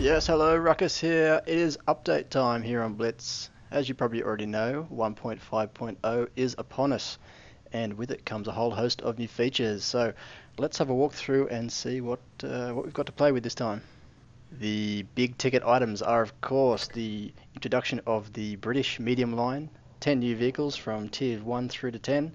Yes, hello, Ruckus here. It is update time here on Blitz. As you probably already know, 1.5.0 is upon us, and with it comes a whole host of new features. So let's have a walk through and see what we've got to play with this time. The big ticket items are, of course, the introduction of the British medium line, 10 new vehicles from tiers 1 through to 10,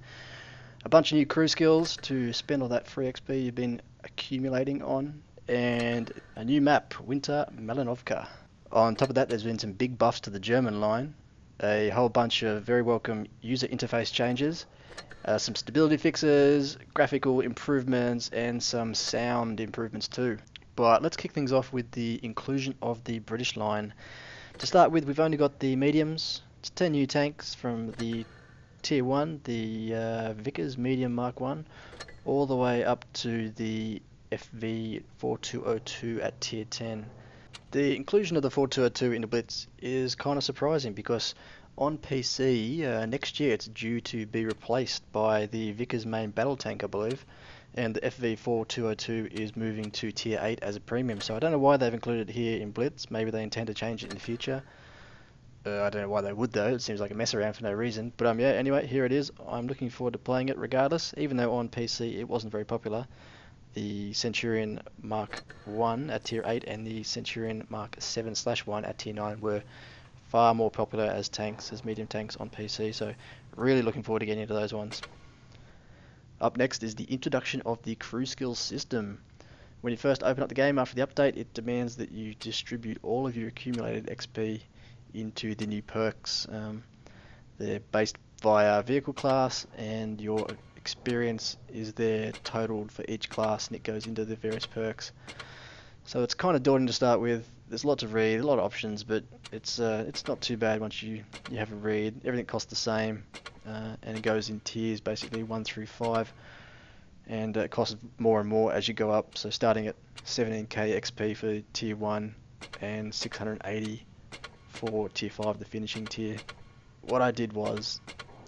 a bunch of new crew skills to spend all that free XP you've been accumulating on, and a new map, Winter Malinovka. On top of that, there's been some big buffs to the German line, a whole bunch of very welcome user interface changes, some stability fixes, graphical improvements, and some sound improvements too. But let's kick things off with the inclusion of the British line. To start with, we've only got the mediums. It's 10 new tanks from the Tier 1, the Vickers Medium Mark 1, all the way up to the FV4202 at Tier 10. The inclusion of the 4202 in the Blitz is kind of surprising because on PC next year it's due to be replaced by the Vickers main battle tank, I believe, and the FV4202 is moving to Tier 8 as a premium, so I don't know why they've included it here in Blitz. Maybe they intend to change it in the future. I don't know why they would though, it seems like a mess around for no reason, but yeah, anyway, here it is. I'm looking forward to playing it regardless, even though on PC it wasn't very popular. The Centurion Mark 1 at Tier 8 and the Centurion Mark 7/1 at Tier 9 were far more popular as tanks, as medium tanks on PC, so really looking forward to getting into those ones. Up next is the introduction of the crew skills system. When you first open up the game after the update, it demands that you distribute all of your accumulated XP into the new perks. They're based via vehicle class, and your experience is there totaled for each class, and it goes into the various perks. So it's kind of daunting to start with. There's a lot to read, a lot of options, but it's not too bad once you have a read. Everything costs the same, and it goes in tiers, basically 1 through 5, and it costs more and more as you go up. So starting at 17k XP for Tier 1 and 680 for Tier 5, the finishing tier. What I did was,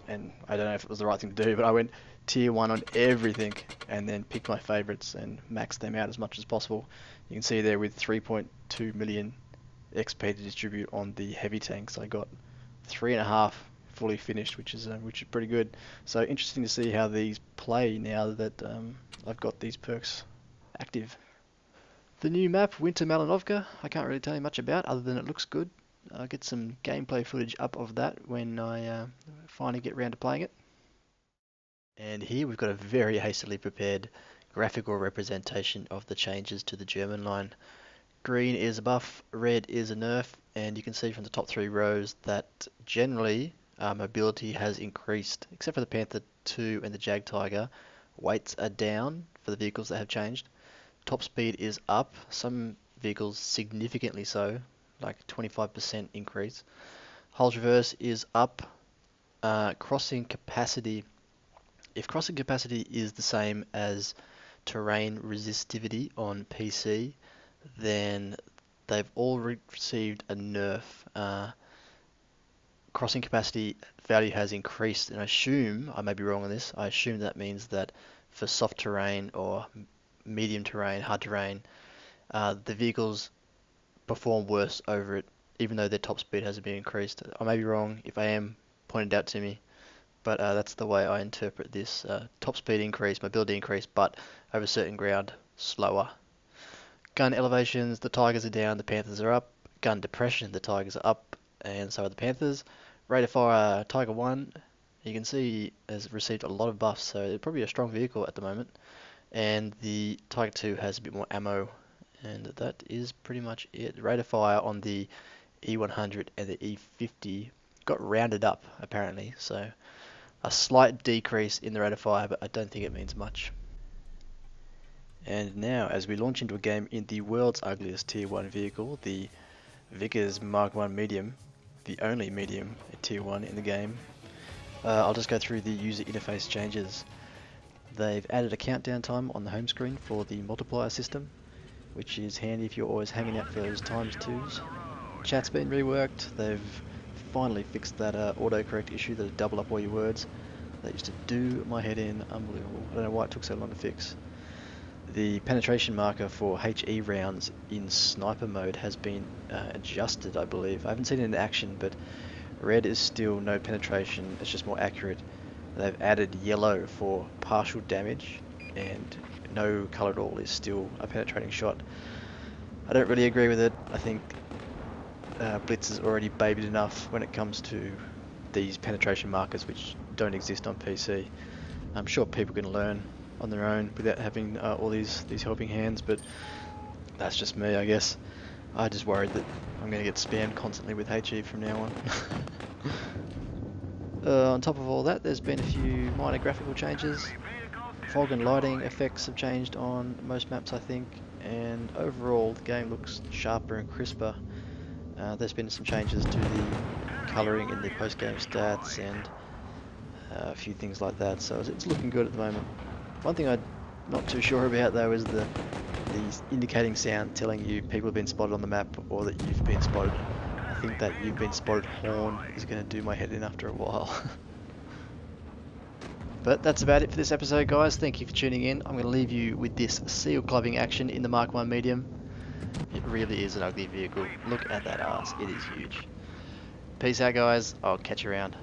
and I don't know if it was the right thing to do, but I went Tier 1 on everything and then picked my favourites and maxed them out as much as possible. You can see there with 3.2 million XP to distribute on the heavy tanks, I got 3.5 fully finished, which is pretty good. So interesting to see how these play now that I've got these perks active. The new map, Winter Malinovka, I can't really tell you much about other than it looks good. I'll get some gameplay footage up of that when I finally get around to playing it. And here we've got a very hastily prepared graphical representation of the changes to the German line. Green is a buff, red is a nerf, and you can see from the top 3 rows that generally mobility has increased, except for the Panther 2 and the Jag Tiger. Weights are down for the vehicles that have changed. Top speed is up, some vehicles significantly so, like 25% increase. Hull traverse is up. Crossing capacity, if crossing capacity is the same as terrain resistivity on PC, then they've all received a nerf. Crossing capacity value has increased, and I may be wrong on this, I assume that means that for soft terrain or medium terrain, hard terrain, the vehicles perform worse over it, even though their top speed hasn't been increased. I may be wrong. If I am, point it out to me. But that's the way I interpret this. Top speed increase, mobility increase, but over certain ground, slower. Gun elevations, the Tigers are down, the Panthers are up. Gun depression, the Tigers are up, and so are the Panthers. Rate of fire, Tiger 1, you can see has received a lot of buffs, so it's probably a strong vehicle at the moment. And the Tiger 2 has a bit more ammo, and that is pretty much it. Rate of fire on the E100 and the E50 got rounded up apparently, so a slight decrease in the rate of fire, but I don't think it means much. And now, as we launch into a game in the world's ugliest Tier 1 vehicle, the Vickers Mark 1 Medium, the only medium at Tier 1 in the game, I'll just go through the user interface changes. They've added a countdown time on the home screen for the multiplier system, which is handy if you're always hanging out for those ×2s. Chat's been reworked. They've finally fixed that autocorrect issue that double up all your words. That used to do my head in. Unbelievable. I don't know why it took so long to fix. the penetration marker for HE rounds in sniper mode has been adjusted, I believe. I haven't seen it in action, but red is still no penetration, it's just more accurate. They've added yellow for partial damage, and no colour at all is still a penetrating shot. I don't really agree with it. I think Blitz is already babied enough when it comes to these penetration markers which don't exist on PC. I'm sure people can learn on their own without having all these helping hands, but that's just me, I guess. I just worried that I'm going to get spammed constantly with HE from now on. On top of all that, there's been a few minor graphical changes. Fog and lighting effects have changed on most maps, I think, and overall the game looks sharper and crisper. There's been some changes to the colouring in the post-game stats and a few things like that, so it's looking good at the moment. One thing I'm not too sure about though is the indicating sound telling you people have been spotted on the map or that you've been spotted. I think that you've been spotted horn is going to do my head in after a while. But that's about it for this episode, guys. Thank you for tuning in. I'm going to leave you with this seal clubbing action in the Mark 1 medium. It really is an ugly vehicle. Look at that ass. It is huge. Peace out, guys. I'll catch you around.